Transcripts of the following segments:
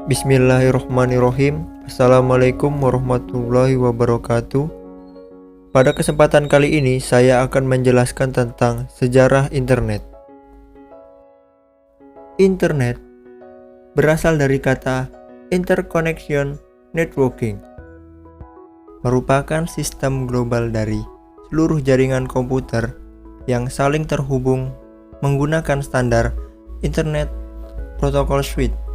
Bismillahirrahmanirrahim. Assalamualaikum warahmatullahi wabarakatuh. Pada kesempatan kali ini saya akan menjelaskan tentang sejarah internet. Internet berasal dari kata interconnection networking, merupakan sistem global dari seluruh jaringan komputer yang saling terhubung menggunakan standar Internet Protocol Suite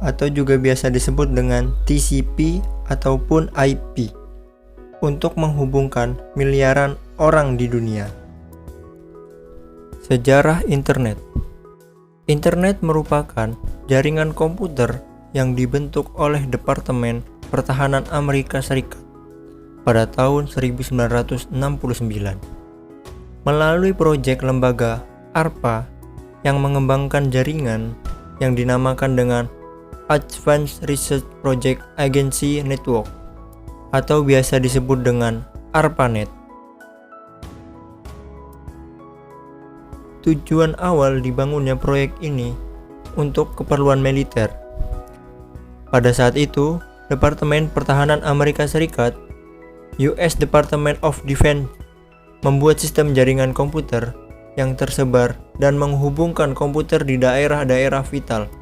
atau juga biasa disebut dengan TCP ataupun IP untuk menghubungkan miliaran orang di dunia. Sejarah internet. Internet merupakan jaringan komputer yang dibentuk oleh Departemen Pertahanan Amerika Serikat pada tahun 1969 melalui proyek lembaga ARPA yang mengembangkan jaringan yang dinamakan dengan Advanced Research Project Agency Network atau biasa disebut dengan ARPANET. Tujuan awal dibangunnya proyek ini untuk keperluan militer. Pada saat itu, Departemen Pertahanan Amerika Serikat, US Department of Defense, membuat sistem jaringan komputer yang tersebar dan menghubungkan komputer di daerah-daerah vital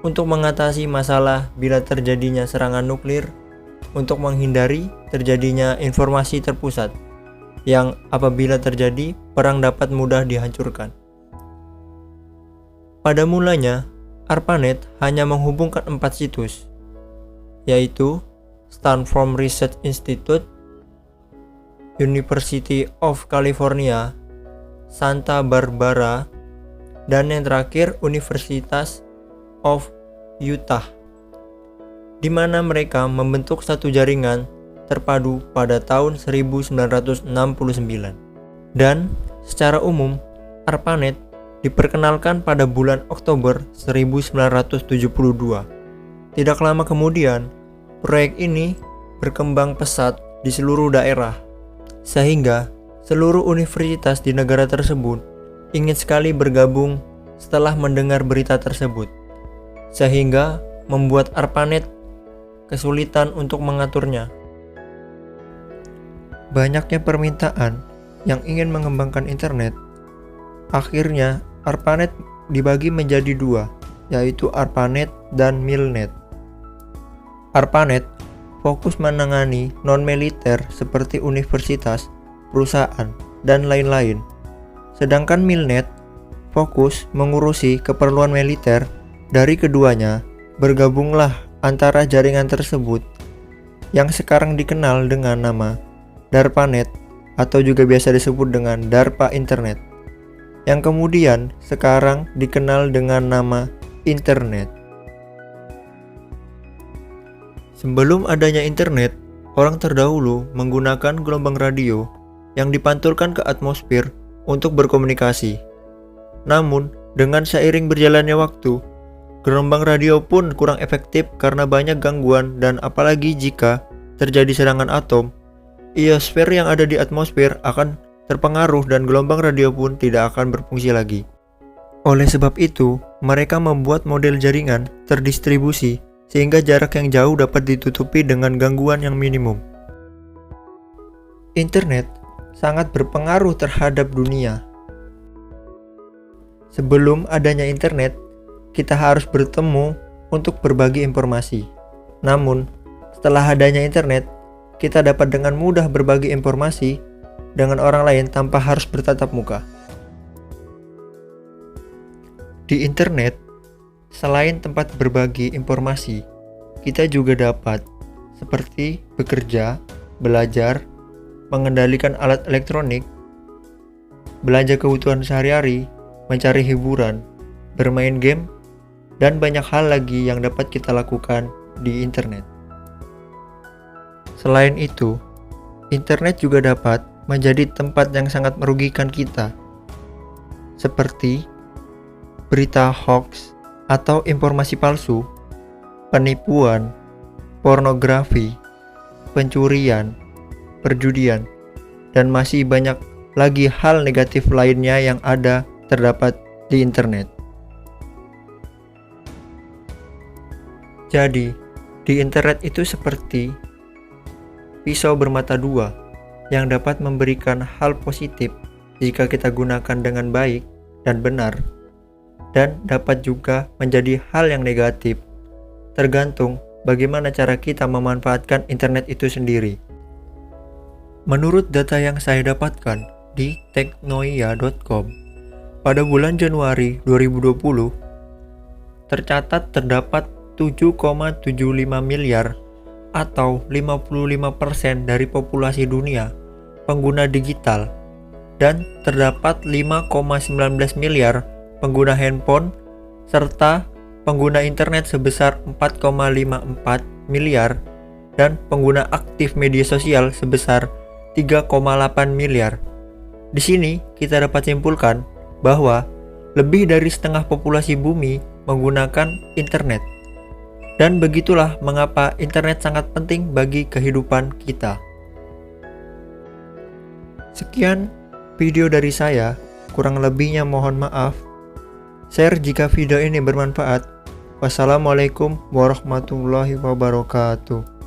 untuk mengatasi masalah bila terjadinya serangan nuklir, untuk menghindari terjadinya informasi terpusat yang apabila terjadi perang dapat mudah dihancurkan. Pada mulanya, ARPANET hanya menghubungkan 4 situs, yaitu Stanford Research Institute, University of California, Santa Barbara, dan yang terakhir Universitas of Utah, di mana mereka membentuk satu jaringan terpadu pada tahun 1969. Dan secara umum, ARPANET diperkenalkan pada bulan Oktober 1972. Tidak lama kemudian, proyek ini berkembang pesat di seluruh daerah, sehingga seluruh universitas di negara tersebut ingin sekali bergabung setelah mendengar berita tersebut, sehingga membuat ARPANET kesulitan untuk mengaturnya. Banyaknya permintaan yang ingin mengembangkan internet, akhirnya ARPANET dibagi menjadi 2, yaitu ARPANET dan MILNET. ARPANET fokus menangani non-militer seperti universitas, perusahaan, dan lain-lain. Sedangkan MILNET fokus mengurusi keperluan militer. Dari keduanya, bergabunglah antara jaringan tersebut yang sekarang dikenal dengan nama DARPANET atau juga biasa disebut dengan DARPA Internet, yang kemudian sekarang dikenal dengan nama Internet. Sebelum adanya internet, orang terdahulu menggunakan gelombang radio yang dipantulkan ke atmosfer untuk berkomunikasi. Namun, dengan seiring berjalannya waktu, gelombang radio pun kurang efektif karena banyak gangguan, dan apalagi jika terjadi serangan atom, iosfer yang ada di atmosfer akan terpengaruh dan gelombang radio pun tidak akan berfungsi lagi. Oleh sebab itu, mereka membuat model jaringan terdistribusi sehingga jarak yang jauh dapat ditutupi dengan gangguan yang minimum. Internet sangat berpengaruh terhadap dunia. Sebelum adanya internet, kita harus bertemu untuk berbagi informasi. Namun, setelah adanya internet, kita dapat dengan mudah berbagi informasi dengan orang lain tanpa harus bertatap muka. Di internet, selain tempat berbagi informasi, kita juga dapat seperti bekerja, belajar, mengendalikan alat elektronik, belanja kebutuhan sehari-hari, mencari hiburan, bermain game, dan banyak hal lagi yang dapat kita lakukan di internet. Selain itu, internet juga dapat menjadi tempat yang sangat merugikan kita, seperti berita hoax atau informasi palsu, penipuan, pornografi, pencurian, perjudian, dan masih banyak lagi hal negatif lainnya yang terdapat di internet. Jadi, di internet itu seperti pisau bermata dua yang dapat memberikan hal positif jika kita gunakan dengan baik dan benar, dan dapat juga menjadi hal yang negatif, tergantung bagaimana cara kita memanfaatkan internet itu sendiri. Menurut data yang saya dapatkan di teknoia.com, pada bulan Januari 2020, tercatat terdapat 7,75 miliar atau 55% dari populasi dunia pengguna digital, dan terdapat 5,19 miliar pengguna handphone serta pengguna internet sebesar 4,54 miliar dan pengguna aktif media sosial sebesar 3,8 miliar. Di sini kita dapat simpulkan bahwa lebih dari setengah populasi bumi menggunakan internet. Dan begitulah mengapa internet sangat penting bagi kehidupan kita. Sekian video dari saya, kurang lebihnya mohon maaf. Share jika video ini bermanfaat. Wassalamualaikum warahmatullahi wabarakatuh.